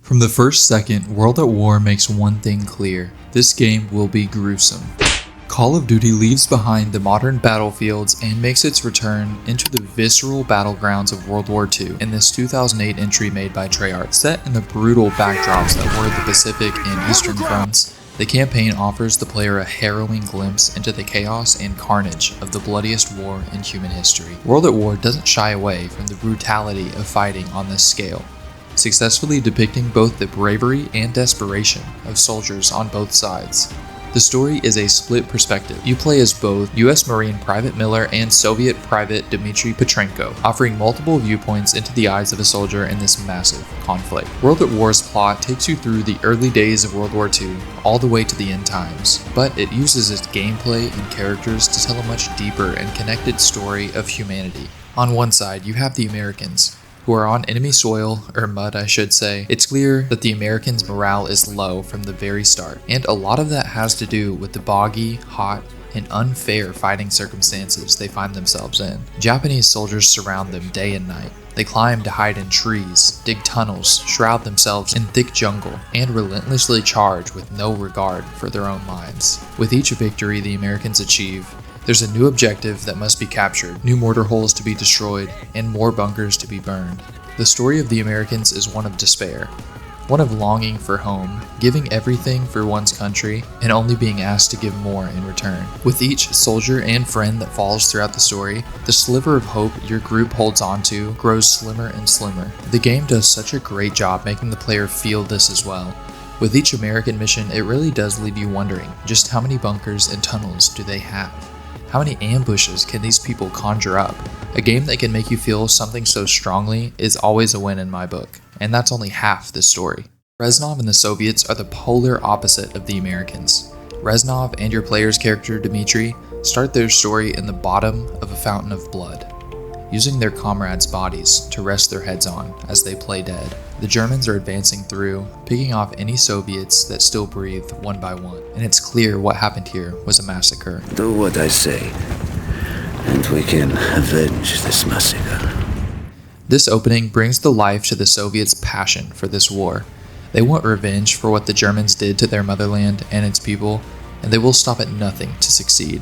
From the first second, World at War makes one thing clear: this game will be gruesome. Call of Duty leaves behind the modern battlefields and makes its return into the visceral battlegrounds of World War II in this 2008 entry made by Treyarch. Set in the brutal backdrops that were the Pacific and Eastern fronts, the campaign offers the player a harrowing glimpse into the chaos and carnage of the bloodiest war in human history. World at War doesn't shy away from the brutality of fighting on this scale, successfully depicting both the bravery and desperation of soldiers on both sides. The story is a split perspective. You play as both US Marine Private Miller and Soviet Private Dmitry Petrenko, offering multiple viewpoints into the eyes of a soldier in this massive conflict. World at War's plot takes you through the early days of World War II, all the way to the end times, but it uses its gameplay and characters to tell a much deeper and connected story of humanity. On one side, you have the Americans, who are on enemy soil, or mud I should say. It's clear that the Americans' morale is low from the very start, and a lot of that has to do with the boggy, hot, and unfair fighting circumstances they find themselves in. Japanese soldiers surround them day and night. They climb to hide in trees, dig tunnels, shroud themselves in thick jungle, and relentlessly charge with no regard for their own lives. With each victory the Americans achieve, there's a new objective that must be captured, new mortar holes to be destroyed, and more bunkers to be burned. The story of the Americans is one of despair, one of longing for home, giving everything for one's country, and only being asked to give more in return. With each soldier and friend that falls throughout the story, the sliver of hope your group holds onto grows slimmer and slimmer. The game does such a great job making the player feel this as well. With each American mission, it really does leave you wondering just how many bunkers and tunnels do they have? How many ambushes can these people conjure up? A game that can make you feel something so strongly is always a win in my book, and that's only half the story. Reznov and the Soviets are the polar opposite of the Americans. Reznov and your player's character Dmitry start their story in the bottom of a fountain of blood, using their comrades' bodies to rest their heads on as they play dead. The Germans are advancing through, picking off any Soviets that still breathe one by one, and it's clear what happened here was a massacre. Do what I say, and we can avenge this massacre. This opening brings to life to the Soviets' passion for this war. They want revenge for what the Germans did to their motherland and its people, and they will stop at nothing to succeed.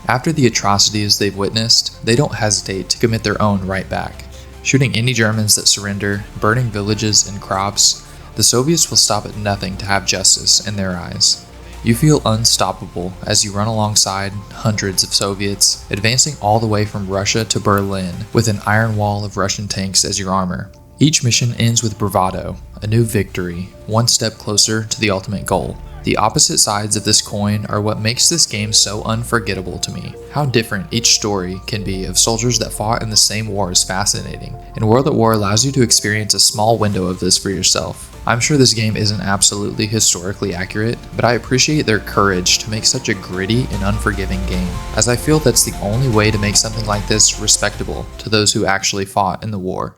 After the atrocities they've witnessed, they don't hesitate to commit their own right back. Shooting any Germans that surrender, burning villages and crops, the Soviets will stop at nothing to have justice in their eyes. You feel unstoppable as you run alongside hundreds of Soviets, advancing all the way from Russia to Berlin with an iron wall of Russian tanks as your armor. Each mission ends with bravado, a new victory, one step closer to the ultimate goal. The opposite sides of this coin are what makes this game so unforgettable to me. How different each story can be of soldiers that fought in the same war is fascinating, and World at War allows you to experience a small window of this for yourself. I'm sure this game isn't absolutely historically accurate, but I appreciate their courage to make such a gritty and unforgiving game, as I feel that's the only way to make something like this respectable to those who actually fought in the war.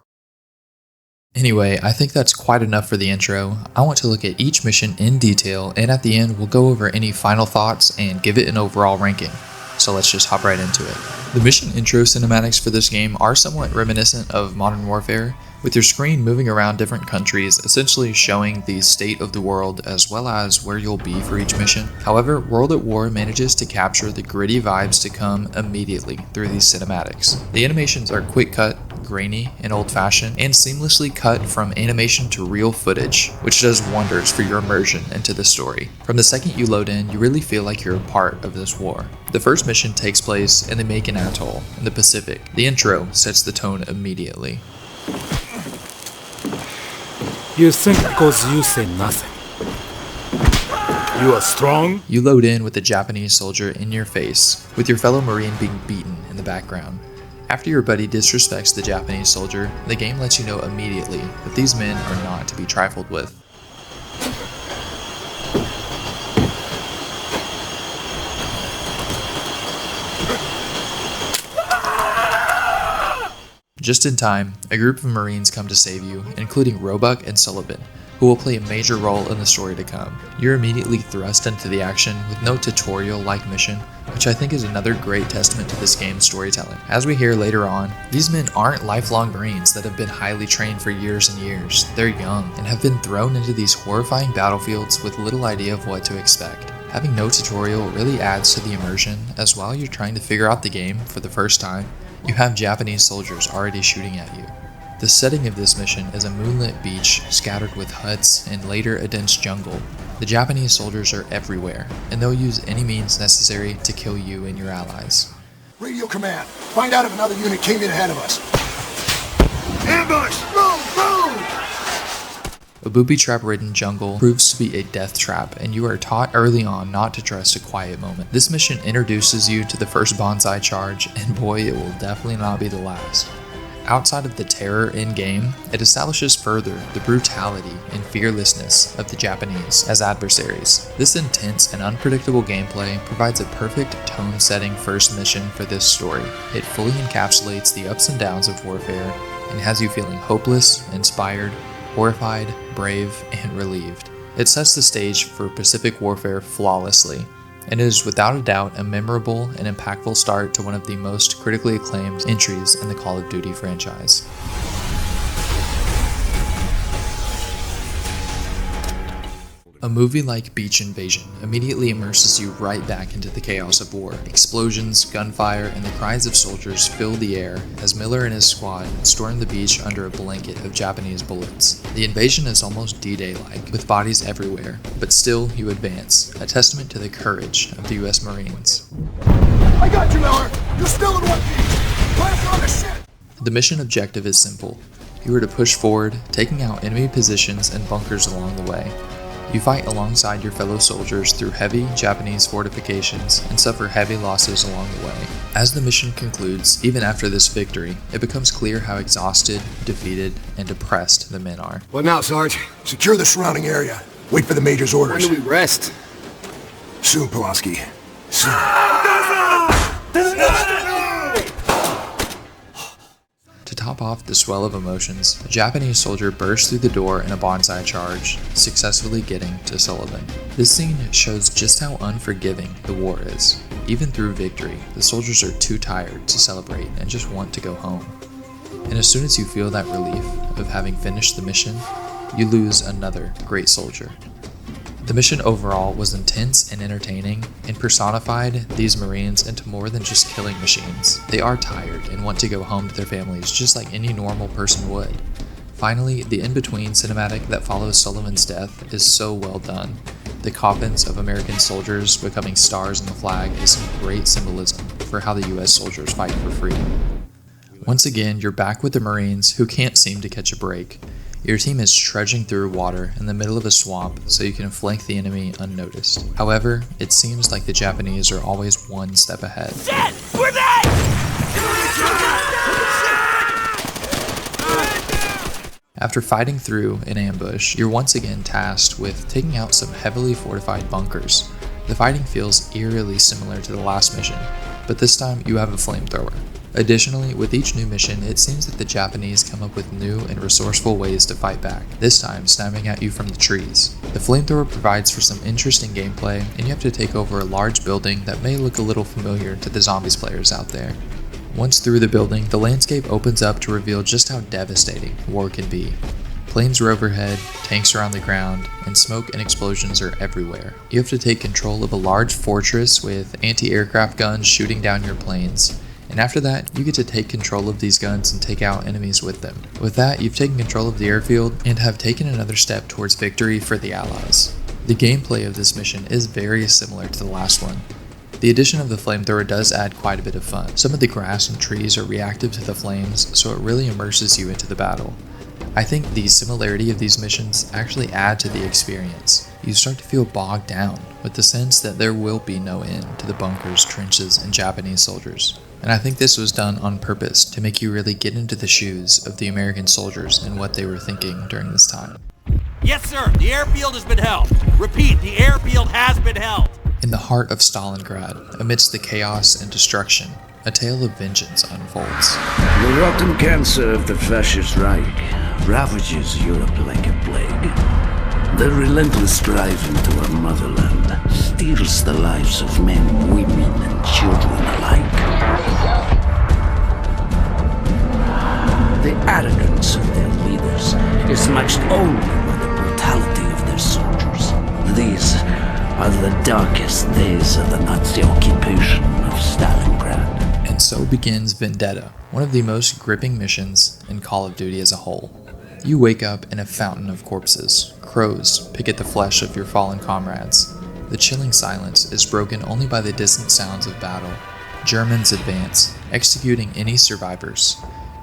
Anyway, I think that's quite enough for the intro. I want to look at each mission in detail, and at the end we'll go over any final thoughts and give it an overall ranking. So let's just hop right into it. The mission intro cinematics for this game are somewhat reminiscent of Modern Warfare, with your screen moving around different countries, essentially showing the state of the world as well as where you'll be for each mission. However, World at War manages to capture the gritty vibes to come immediately through these cinematics. The animations are quick cut, grainy, and old-fashioned, and seamlessly cut from animation to real footage, which does wonders for your immersion into the story. From the second you load in, you really feel like you're a part of this war. The first mission takes place in the Makin Atoll in the Pacific. The intro sets the tone immediately. You think because you say nothing, you are strong? You load in with a Japanese soldier in your face, with your fellow Marine being beaten in the background. After your buddy disrespects the Japanese soldier, the game lets you know immediately that these men are not to be trifled with. Just in time, a group of Marines come to save you, including Roebuck and Sullivan, who will play a major role in the story to come. You're immediately thrust into the action with no tutorial-like mission, which I think is another great testament to this game's storytelling. As we hear later on, these men aren't lifelong Marines that have been highly trained for years and years. They're young and have been thrown into these horrifying battlefields with little idea of what to expect. Having no tutorial really adds to the immersion, as while you're trying to figure out the game for the first time, you have Japanese soldiers already shooting at you. The setting of this mission is a moonlit beach scattered with huts and later a dense jungle. The Japanese soldiers are everywhere, and they'll use any means necessary to kill you and your allies. Radio command. Find out if another unit came in ahead of us. Ambush! Move! Move! A booby-trap-ridden jungle proves to be a death trap, and you are taught early on not to trust a quiet moment. This mission introduces you to the first bonsai charge, and boy, it will definitely not be the last. Outside of the terror in-game, it establishes further the brutality and fearlessness of the Japanese as adversaries. This intense and unpredictable gameplay provides a perfect tone-setting first mission for this story. It fully encapsulates the ups and downs of warfare and has you feeling hopeless, inspired, horrified, brave, and relieved. It sets the stage for Pacific warfare flawlessly, and it is without a doubt a memorable and impactful start to one of the most critically acclaimed entries in the Call of Duty franchise. A movie like Beach Invasion immediately immerses you right back into the chaos of war. Explosions, gunfire, and the cries of soldiers fill the air as Miller and his squad storm the beach under a blanket of Japanese bullets. The invasion is almost D-Day-like, with bodies everywhere, but still you advance, a testament to the courage of the US Marines. I got you, Miller! You're still in one piece! Blast on the ship! The mission objective is simple. You are to push forward, taking out enemy positions and bunkers along the way. You fight alongside your fellow soldiers through heavy Japanese fortifications and suffer heavy losses along the way. As the mission concludes, even after this victory, it becomes clear how exhausted, defeated, and depressed the men are. What now, Sarge? Secure the surrounding area. Wait for the Major's orders. When do we rest? Soon, Pulaski. Soon. To top off the swell of emotions, a Japanese soldier bursts through the door in a bonsai charge, successfully getting to Sullivan. This scene shows just how unforgiving the war is. Even through victory, the soldiers are too tired to celebrate and just want to go home. And as soon as you feel that relief of having finished the mission, you lose another great soldier. The mission overall was intense and entertaining, and personified these Marines into more than just killing machines. They are tired and want to go home to their families just like any normal person would. Finally, the in-between cinematic that follows Sullivan's death is so well done. The coffins of American soldiers becoming stars on the flag is some great symbolism for how the US soldiers fight for freedom. Once again, you're back with the Marines who can't seem to catch a break. Your team is trudging through water in the middle of a swamp so you can flank the enemy unnoticed. However, it seems like the Japanese are always one step ahead. Shit! We're dead! After fighting through an ambush, you're once again tasked with taking out some heavily fortified bunkers. The fighting feels eerily similar to the last mission, but this time you have a flamethrower. Additionally, with each new mission, it seems that the Japanese come up with new and resourceful ways to fight back, this time snapping at you from the trees. The flamethrower provides for some interesting gameplay, and you have to take over a large building that may look a little familiar to the zombies players out there. Once through the building, the landscape opens up to reveal just how devastating war can be. Planes are overhead, tanks are on the ground, and smoke and explosions are everywhere. You have to take control of a large fortress with anti-aircraft guns shooting down your planes. And after that, you get to take control of these guns and take out enemies with them. With that, you've taken control of the airfield and have taken another step towards victory for the Allies. The gameplay of this mission is very similar to the last one. The addition of the flamethrower does add quite a bit of fun. Some of the grass and trees are reactive to the flames, so it really immerses you into the battle. I think the similarity of these missions actually add to the experience. You start to feel bogged down with the sense that there will be no end to the bunkers, trenches, and Japanese soldiers. And I think this was done on purpose to make you really get into the shoes of the American soldiers and what they were thinking during this time. Yes, sir. The airfield has been held. Repeat, the airfield has been held. In the heart of Stalingrad, amidst the chaos and destruction, a tale of vengeance unfolds. The rotten cancer of the fascist Reich ravages Europe like a plague. Their relentless drive into our motherland steals the lives of men, women, and children alike. The arrogance of their leaders is matched only by the brutality of their soldiers. These are the darkest days of the Nazi occupation of Stalingrad. And so begins Vendetta, one of the most gripping missions in Call of Duty as a whole. You wake up in a fountain of corpses. Crows pick at the flesh of your fallen comrades. The chilling silence is broken only by the distant sounds of battle. Germans advance, executing any survivors.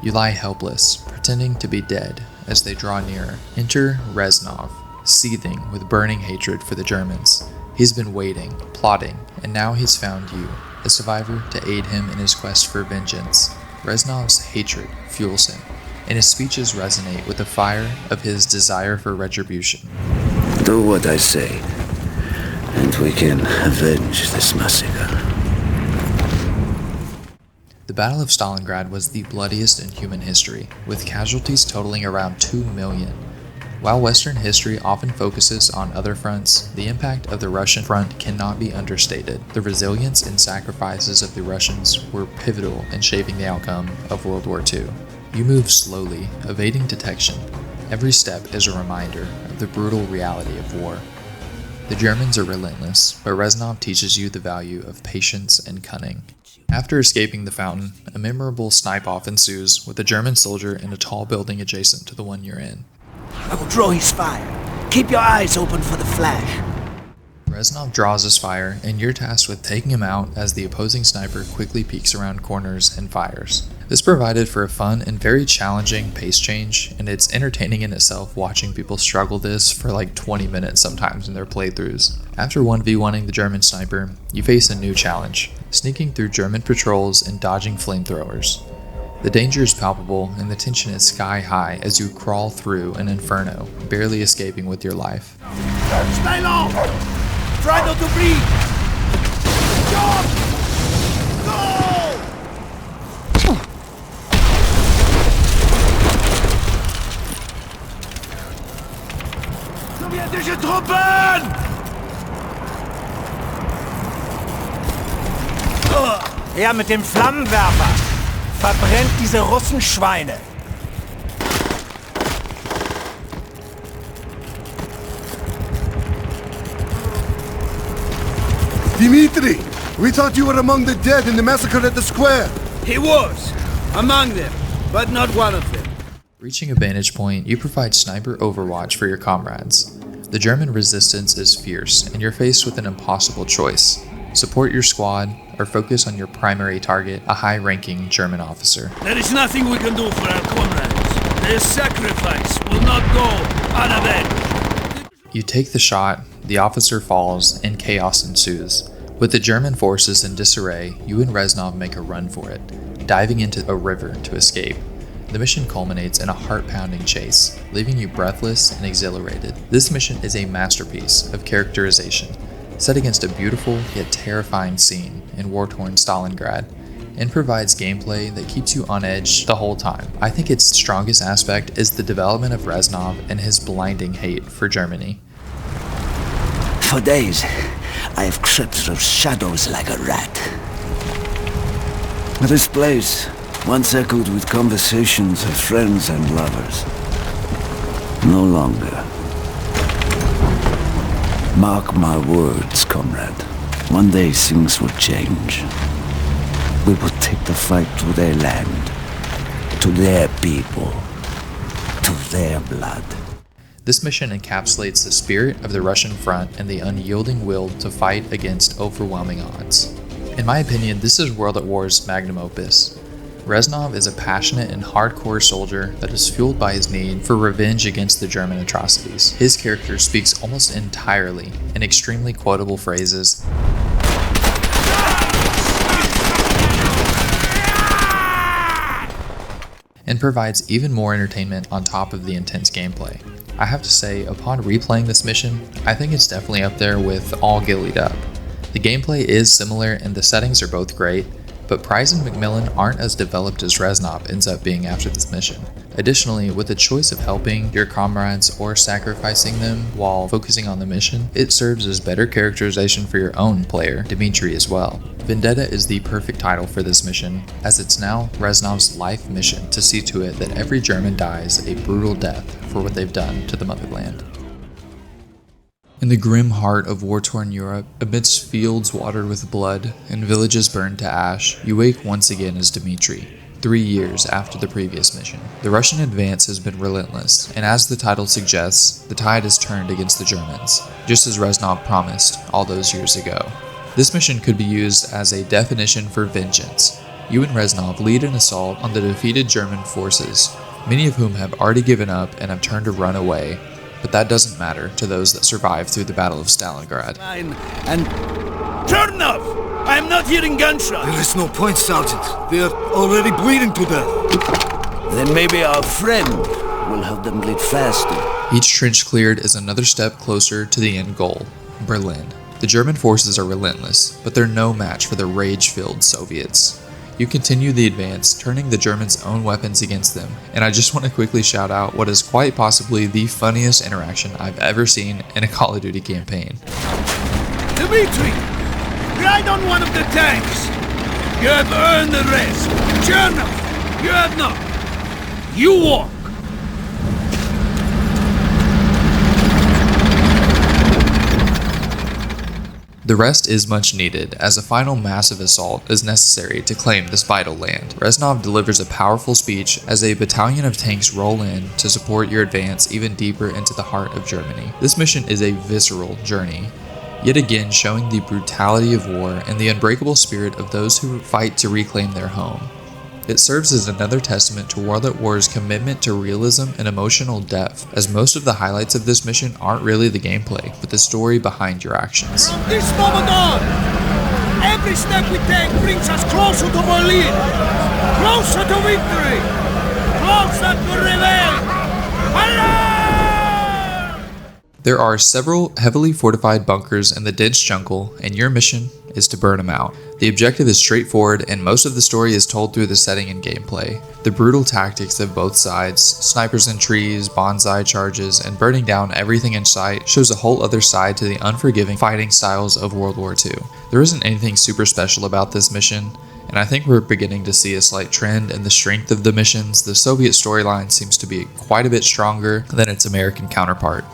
You lie helpless, pretending to be dead as they draw nearer. Enter Reznov, seething with burning hatred for the Germans. He's been waiting, plotting, and now he's found you, a survivor, to aid him in his quest for vengeance. Reznov's hatred fuels him, and his speeches resonate with the fire of his desire for retribution. Do what I say, and we can avenge this massacre. The Battle of Stalingrad was the bloodiest in human history, with casualties totaling around 2 million. While Western history often focuses on other fronts, the impact of the Russian front cannot be understated. The resilience and sacrifices of the Russians were pivotal in shaping the outcome of World War II. You move slowly, evading detection. Every step is a reminder of the brutal reality of war. The Germans are relentless, but Reznov teaches you the value of patience and cunning. After escaping the fountain, a memorable snipe-off ensues with a German soldier in a tall building adjacent to the one you're in. I will draw his fire. Keep your eyes open for the flash. Reznov draws his fire, and you're tasked with taking him out as the opposing sniper quickly peeks around corners and fires. This provided for a fun and very challenging pace change, and it's entertaining in itself watching people struggle this for like 20 minutes sometimes in their playthroughs. After 1v1ing the German sniper, you face a new challenge, sneaking through German patrols and dodging flamethrowers. The danger is palpable, and the tension is sky high as you crawl through an inferno, barely escaping with your life. Stay low! Try not to bleed! Jump! Go! Sowjetische Truppen! Her mit dem Flammenwerfer! Verbrennt diese Russenschweine! Dimitri, we thought you were among the dead in the massacre at the square. He was. Among them, but not one of them. Reaching a vantage point, you provide sniper overwatch for your comrades. The German resistance is fierce, and you're faced with an impossible choice. Support your squad, or focus on your primary target, a high-ranking German officer. There is nothing we can do for our comrades. Their sacrifice will not go unavenged. You take the shot, the officer falls, and chaos ensues. With the German forces in disarray, you and Reznov make a run for it, diving into a river to escape. The mission culminates in a heart-pounding chase, leaving you breathless and exhilarated. This mission is a masterpiece of characterization, set against a beautiful yet terrifying scene in war-torn Stalingrad, and provides gameplay that keeps you on edge the whole time. I think its strongest aspect is the development of Reznov and his blinding hate for Germany. For days, I have crept through shadows like a rat. This place once echoed with conversations of friends and lovers. No longer. Mark my words, comrade. One day things will change. We will take the fight to their land, to their people, to their blood. This mission encapsulates the spirit of the Russian front and the unyielding will to fight against overwhelming odds. In my opinion, this is World at War's magnum opus. Reznov is a passionate and hardcore soldier that is fueled by his need for revenge against the German atrocities. His character speaks almost entirely in extremely quotable phrases and provides even more entertainment on top of the intense gameplay. I have to say, upon replaying this mission, I think it's definitely up there with All Gillied Up. The gameplay is similar and the settings are both great, but Price and McMillan aren't as developed as Reznov ends up being after this mission. Additionally, with the choice of helping your comrades or sacrificing them while focusing on the mission, it serves as better characterization for your own player, Dmitri, as well. Vendetta is the perfect title for this mission, as it's now Reznov's life mission to see to it that every German dies a brutal death for what they've done to the motherland. In the grim heart of war-torn Europe, amidst fields watered with blood and villages burned to ash, you wake once again as Dmitri. 3 years after the previous mission. The Russian advance has been relentless, and as the title suggests, the tide has turned against the Germans, just as Reznov promised all those years ago. This mission could be used as a definition for vengeance. You and Reznov lead an assault on the defeated German forces, many of whom have already given up and have turned to run away, but that doesn't matter to those that survived through the Battle of Stalingrad. And turn off! I am not hearing gunshots! There is no point, Sergeant. They are already bleeding to death. Then maybe our friend will help them bleed faster. Each trench cleared is another step closer to the end goal, Berlin. The German forces are relentless, but they're no match for the rage-filled Soviets. You continue the advance, turning the Germans' own weapons against them, and I just want to quickly shout out what is quite possibly the funniest interaction I've ever seen in a Call of Duty campaign. Dmitri! Ride on one of the tanks! You have earned the rest! Chernoff! You have not! You walk! The rest is much needed, as a final massive assault is necessary to claim this vital land. Reznov delivers a powerful speech as a battalion of tanks roll in to support your advance even deeper into the heart of Germany. This mission is a visceral journey, yet again showing the brutality of war and the unbreakable spirit of those who fight to reclaim their home. It serves as another testament to World at War's commitment to realism and emotional depth, as most of the highlights of this mission aren't really the gameplay, but the story behind your actions. From this moment on, every step we take brings us closer to Berlin, closer to victory, closer to revenge. Allah! There are several heavily fortified bunkers in the dense jungle, and your mission is to burn them out. The objective is straightforward, and most of the story is told through the setting and gameplay. The brutal tactics of both sides, snipers in trees, bonsai charges, and burning down everything in sight shows a whole other side to the unforgiving fighting styles of World War II. There isn't anything super special about this mission, and I think we're beginning to see a slight trend in the strength of the missions. The Soviet storyline seems to be quite a bit stronger than its American counterpart.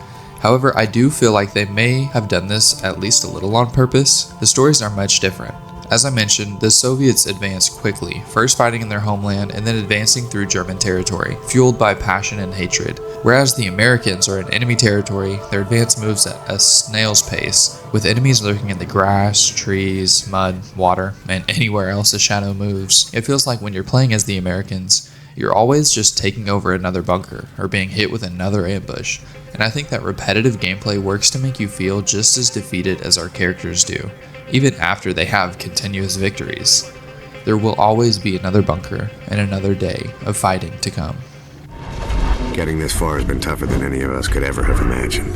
However, I do feel like they may have done this at least a little on purpose. The stories are much different. As I mentioned, the Soviets advanced quickly, first fighting in their homeland and then advancing through German territory, fueled by passion and hatred. Whereas the Americans are in enemy territory, their advance moves at a snail's pace, with enemies lurking in the grass, trees, mud, water, and anywhere else a shadow moves. It feels like when you're playing as the Americans, you're always just taking over another bunker or being hit with another ambush. And I think that repetitive gameplay works to make you feel just as defeated as our characters do, even after they have continuous victories. There will always be another bunker and another day of fighting to come. Getting this far has been tougher than any of us could ever have imagined.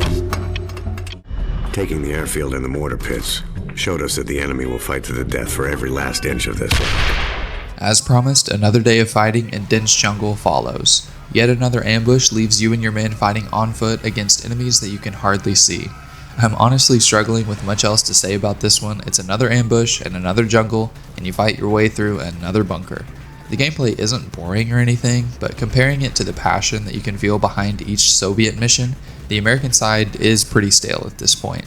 Taking the airfield and the mortar pits showed us that the enemy will fight to the death for every last inch of this land. As promised, another day of fighting in dense jungle follows. Yet another ambush leaves you and your men fighting on foot against enemies that you can hardly see. I'm honestly struggling with much else to say about this one. It's another ambush and another jungle, and you fight your way through another bunker. The gameplay isn't boring or anything, but comparing it to the passion that you can feel behind each Soviet mission, the American side is pretty stale at this point.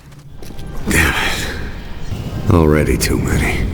Damn it. Already too many.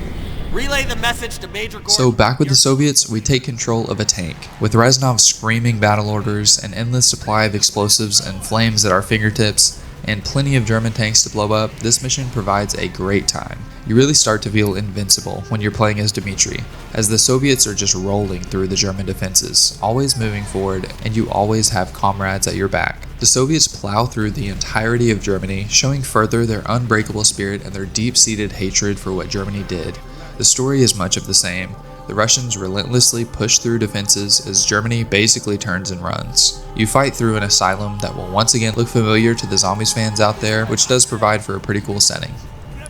Relay the message to Major Gordon. So back with the Soviets, we take control of a tank. With Reznov screaming battle orders, an endless supply of explosives and flames at our fingertips, and plenty of German tanks to blow up, this mission provides a great time. You really start to feel invincible when you're playing as Dmitri, as the Soviets are just rolling through the German defenses, always moving forward, and you always have comrades at your back. The Soviets plow through the entirety of Germany, showing further their unbreakable spirit and their deep-seated hatred for what Germany did. The story is much of the same. The Russians relentlessly push through defenses as Germany basically turns and runs. You fight through an asylum that will once again look familiar to the Zombies fans out there, which does provide for a pretty cool setting.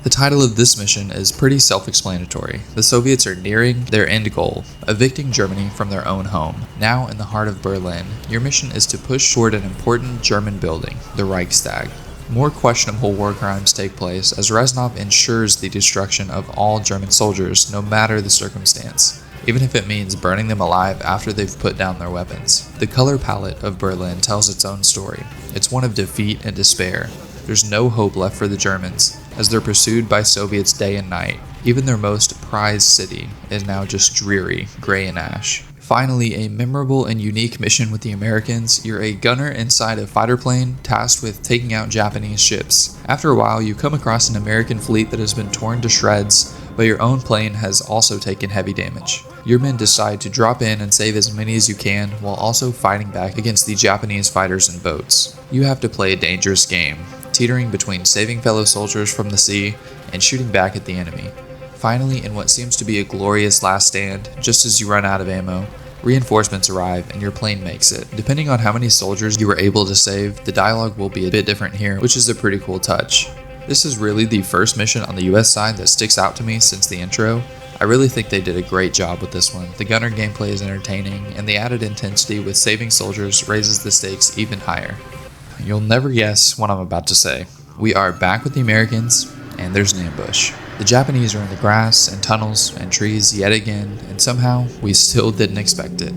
The title of this mission is pretty self-explanatory. The Soviets are nearing their end goal, evicting Germany from their own home. Now in the heart of Berlin, your mission is to push toward an important German building, the Reichstag. More questionable war crimes take place as Reznov ensures the destruction of all German soldiers no matter the circumstance, even if it means burning them alive after they've put down their weapons. The color palette of Berlin tells its own story. It's one of defeat and despair. There's no hope left for the Germans, as they're pursued by Soviets day and night. Even their most prized city is now just dreary, gray and ash. Finally, a memorable and unique mission with the Americans. You're a gunner inside a fighter plane tasked with taking out Japanese ships. After a while, you come across an American fleet that has been torn to shreds, but your own plane has also taken heavy damage. Your men decide to drop in and save as many as you can while also fighting back against the Japanese fighters and boats. You have to play a dangerous game, teetering between saving fellow soldiers from the sea and shooting back at the enemy. Finally, in what seems to be a glorious last stand, just as you run out of ammo, reinforcements arrive and your plane makes it. Depending on how many soldiers you were able to save, the dialogue will be a bit different here, which is a pretty cool touch. This is really the first mission on the US side that sticks out to me since the intro. I really think they did a great job with this one. The gunner gameplay is entertaining, and the added intensity with saving soldiers raises the stakes even higher. You'll never guess what I'm about to say. We are back with the Americans, and there's an ambush. The Japanese are in the grass and tunnels and trees yet again, and somehow we still didn't expect it.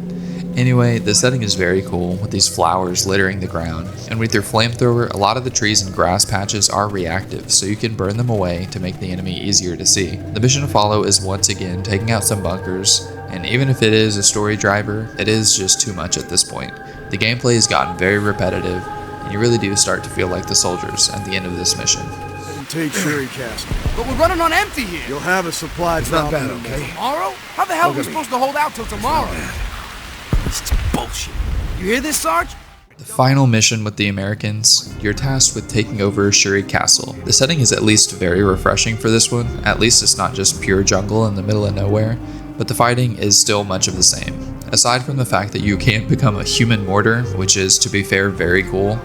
Anyway, the setting is very cool with these flowers littering the ground, and with your flamethrower, a lot of the trees and grass patches are reactive, so you can burn them away to make the enemy easier to see. The mission to follow is once again taking out some bunkers, and even if it is a story driver, it is just too much at this point. The gameplay has gotten very repetitive, and you really do start to feel like the soldiers at the end of this mission. Take Sherry Castle. But we're running on empty here. You'll have a supply drop. Not bad, okay? Tomorrow? How the hell are we supposed to hold out till tomorrow? This is bullshit. You hear this, Sarge? The final mission with the Americans, you're tasked with taking over Shuri Castle. The setting is at least very refreshing for this one. At least it's not just pure jungle in the middle of nowhere, but the fighting is still much of the same. Aside from the fact that you can't become a human mortar, which is, to be fair, very cool,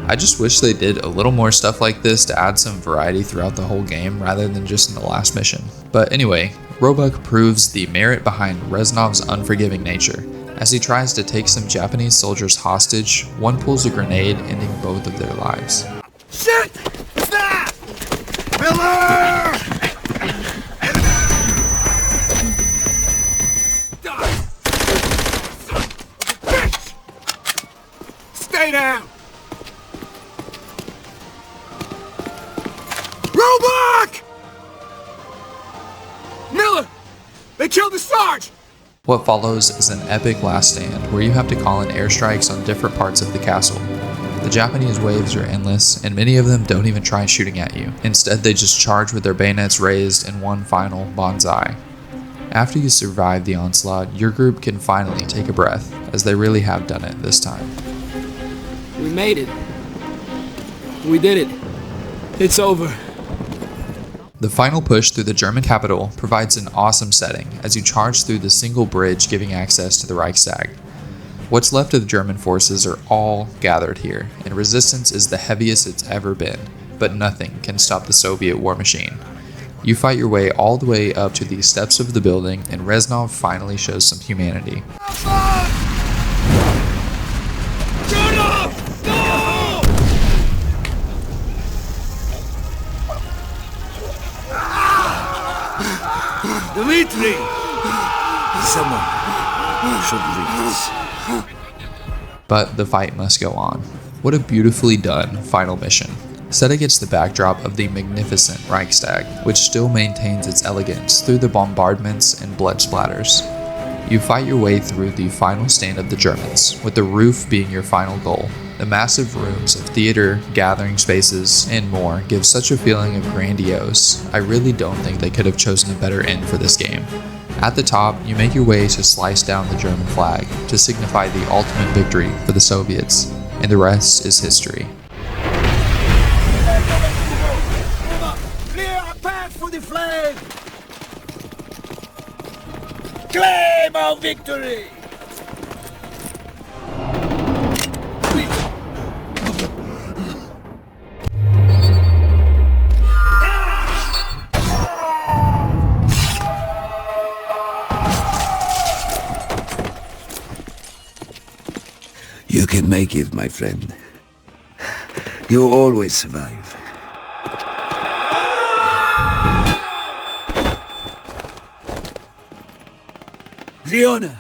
I just wish they did a little more stuff like this to add some variety throughout the whole game rather than just in the last mission. But anyway, Roebuck proves the merit behind Reznov's unforgiving nature. As he tries to take some Japanese soldiers hostage, one pulls a grenade, ending both of their lives. Shit! Snap! Miller! Stay down! Roebuck! Miller! They killed the Sarge! What follows is an epic last stand where you have to call in airstrikes on different parts of the castle. The Japanese waves are endless, and many of them don't even try shooting at you. Instead, they just charge with their bayonets raised in one final banzai. After you survive the onslaught, your group can finally take a breath, as they really have done it this time. We made it. We did it. It's over. The final push through the German capital provides an awesome setting as you charge through the single bridge giving access to the Reichstag. What's left of the German forces are all gathered here, and resistance is the heaviest it's ever been, but nothing can stop the Soviet war machine. You fight your way all the way up to the steps of the building, and Reznov finally shows some humanity. Dmitri! Someone should lead us. But the fight must go on. What a beautifully done final mission, set against the backdrop of the magnificent Reichstag, which still maintains its elegance through the bombardments and blood splatters. You fight your way through the final stand of the Germans, with the roof being your final goal. The massive rooms of theater, gathering spaces, and more give such a feeling of grandiose. I really don't think they could have chosen a better end for this game. At the top, you make your way to slice down the German flag to signify the ultimate victory for the Soviets, and the rest is history. Clear a path for the flag! Claim our victory! can make it, my friend. You always survive. The honor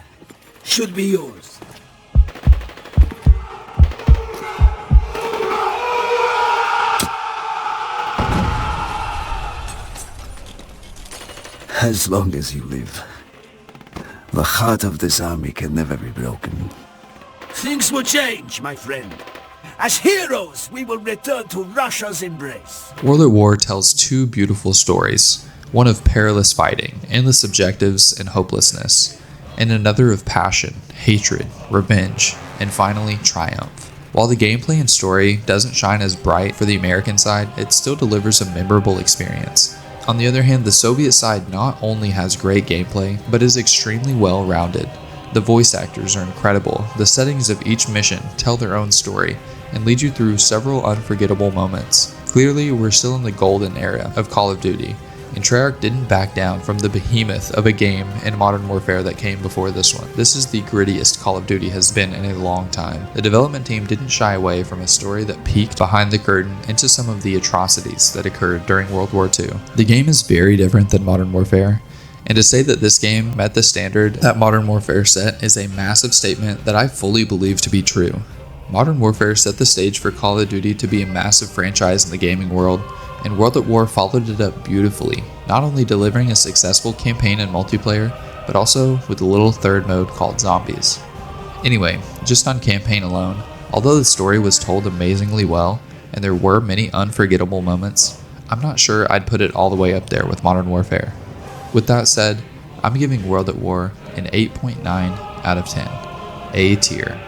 should be yours. As long as you live, the heart of this army can never be broken. Things will change, my friend. As heroes, we will return to Russia's embrace. World at War tells two beautiful stories, one of perilous fighting, endless objectives, and hopelessness, and another of passion, hatred, revenge, and finally triumph. While the gameplay and story doesn't shine as bright for the American side, it still delivers a memorable experience. On the other hand, the Soviet side not only has great gameplay, but is extremely well rounded. The voice actors are incredible, the settings of each mission tell their own story, and lead you through several unforgettable moments. Clearly, we're still in the golden era of Call of Duty, and Treyarch didn't back down from the behemoth of a game in Modern Warfare that came before this one. This is the grittiest Call of Duty has been in a long time. The development team didn't shy away from a story that peeked behind the curtain into some of the atrocities that occurred during World War II. The game is very different than Modern Warfare, and to say that this game met the standard that Modern Warfare set is a massive statement that I fully believe to be true. Modern Warfare set the stage for Call of Duty to be a massive franchise in the gaming world, and World at War followed it up beautifully, not only delivering a successful campaign and multiplayer, but also with a little third mode called Zombies. Anyway, just on campaign alone, although the story was told amazingly well, and there were many unforgettable moments, I'm not sure I'd put it all the way up there with Modern Warfare. With that said, I'm giving World at War an 8.9 out of 10, A tier.